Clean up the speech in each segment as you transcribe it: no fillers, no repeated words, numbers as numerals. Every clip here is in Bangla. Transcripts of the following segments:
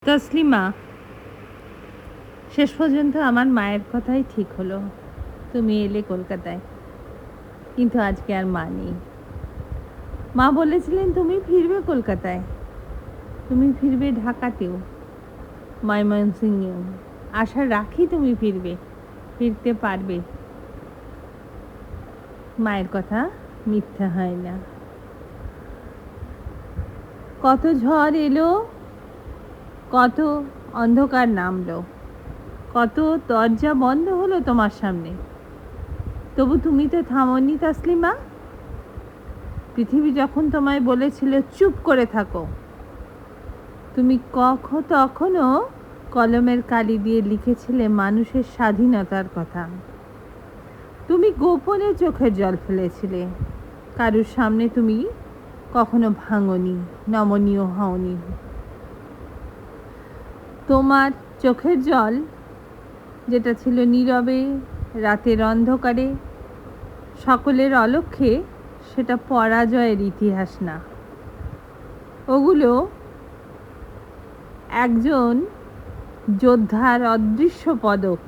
তসলিমা, শেষ পর্যন্ত আমার মায়ের কথাই ঠিক হলো। তুমি এলে কলকাতায়, কিন্তু আজকে আর মা নেই। মা বলেছিলেন তুমি ফিরবে কলকাতায়, তুমি ফিরবে ঢাকাতেও, ময়মনসিংহেও। আশা রাখি তুমি ফিরতে পারবে। মায়ের কথা মিথ্যা হয় না। কত ঝড় এলো, কত অন্ধকার নামলো, কত দরজা বন্ধ হলো তোমার সামনে, তবু তুমি তো থামোনি তসলিমা। পৃথিবী যখন তোমায় বলেছিল চুপ করে থাকো, তুমি তখনও কলমের কালি দিয়ে লিখেছিলে মানুষের স্বাধীনতার কথা। তুমি গোপনে চোখের জল ফেলেছিলে, কারুর সামনে তুমি কখনো ভাঙনি, নমনীয় হওনি। তোমার চোখের জল যেটা ছিল নীরবে, রাতের অন্ধকারে, সকলের অলক্ষ্যে, সেটা পরাজয়ের ইতিহাস না। ওগুলো একজন যোদ্ধার অদৃশ্য পদক।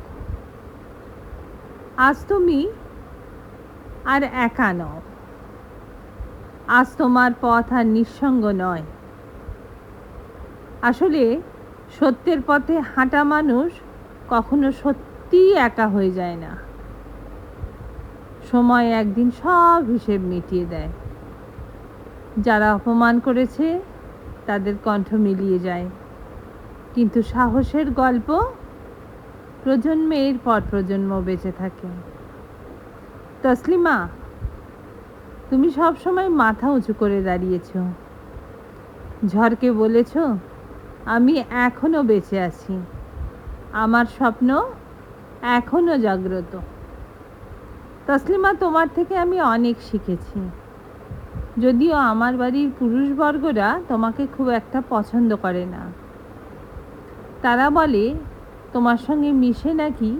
আজ তুমি আর একা নও, আজ তোমার পথ আর নিঃসঙ্গ নয়। আসলে সত্যের পথে হাঁটা মানুষ কখনো সত্যিই একা হয়ে যায় না। সময় একদিন সব হিসেব মিটিয়ে দেয়। যারা অপমান করেছে তাদের কণ্ঠ মিলিয়ে যায়, কিন্তু সাহসের গল্প প্রজন্মের পর প্রজন্ম বেঁচে থাকে। তসলিমা, তুমি সব সময় মাথা উঁচু করে দাঁড়িয়েছ। ঝড়কে বলেছ আমি এখনো বেঁচে আছি, আমার স্বপ্ন এখনো জাগ্রত। তসলিমা, তোমার থেকে আমি অনেক শিখেছি। যদিও আমার বাড়ির পুরুষবর্গরা তোমাকে খুব একটা পছন্দ করে না। তারা বলে তোমার সঙ্গে মিশে নাকি,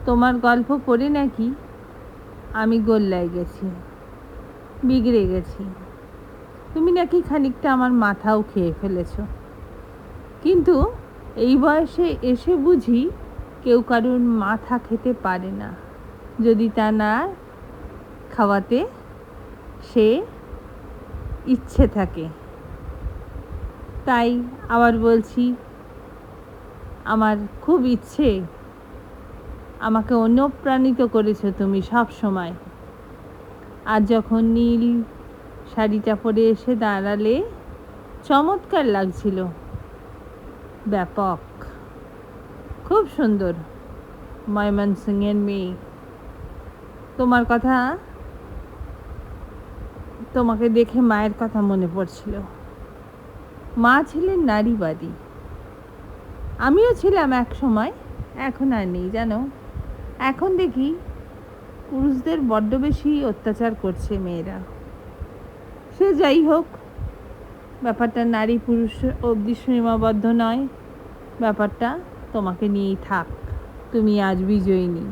তোমার গল্প পড়ে নাকি আমি গোল্লায় গেছি, বিগড়ে গেছি। তুমি নাকি খানিকটা আমার মাথাও খেয়ে ফেলেছ। কিন্তু এই বয়সে এসে বুঝি কেউ কারুর মাথা খেতে পারে না, যদি তা না খাওয়াতে সে ইচ্ছে থাকে। তাই আবার বলছি, আমার খুব ইচ্ছে, আমাকে অনুপ্রাণিত করেছো তুমি সব সময়। আর যখন নীল শাড়িটা পরে এসে দাঁড়ালে চমৎকার লাগছিল, ব্যাপক, খুব সুন্দর। ময়মনসিংহের মেয়ে, তোমার কথা, তোমাকে দেখে মায়ের কথা মনে পড়ছিল। মা ছিলেন নারীবাদী, আমিও ছিলাম এক সময়, এখন আর নেই জানো। এখন দেখি পুরুষদের বড্ড বেশি অত্যাচার করছে মেয়েরা। সে যাই হোক, ব্যাপারটা নারী পুরুষ অবধি সীমাবদ্ধ নয়, ব্যাপারটা তোমাকে নিয়েই থাক। তুমি আজ বিজয়িনী,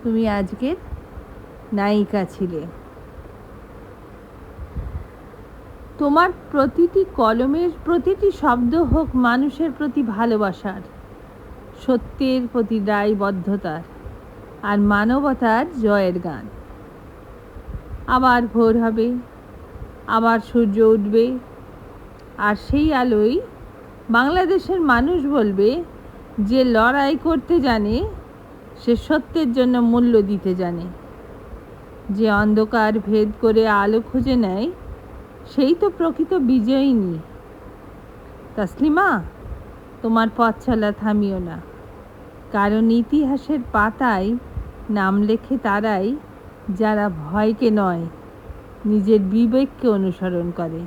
তুমি আজকের নায়িকা ছিলে। তোমার প্রতিটি কলমের প্রতিটি শব্দ হোক মানুষের প্রতি ভালোবাসার, সত্যের প্রতি দায়বদ্ধতার আর মানবতার জয়ের গান। আবার ভোর হবে, আবার সূর্য উঠবে, আর সেই আলোয় বাংলাদেশের মানুষ বলবে, যে লড়াই করতে জানে সে সত্যের জন্য মূল্য দিতে জানে। যে অন্ধকার ভেদ করে আলো খুঁজে নেয় সেই তো প্রকৃত বিজয়িনী। তসলিমা, তোমার পথ চলা থামিও না, কারণ ইতিহাসের পাতায় নাম লেখে তারাই যারা ভয়কে নয়, নিজের বিবেককে অনুসরণ করে।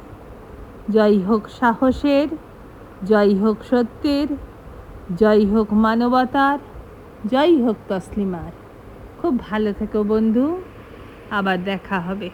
জয় হোক সাহসের, জয় হোক সত্যের, জয় হোক মানবতার, জয় হোক তসলিমার। খুব ভালো থেকো বন্ধু, আবার দেখা হবে।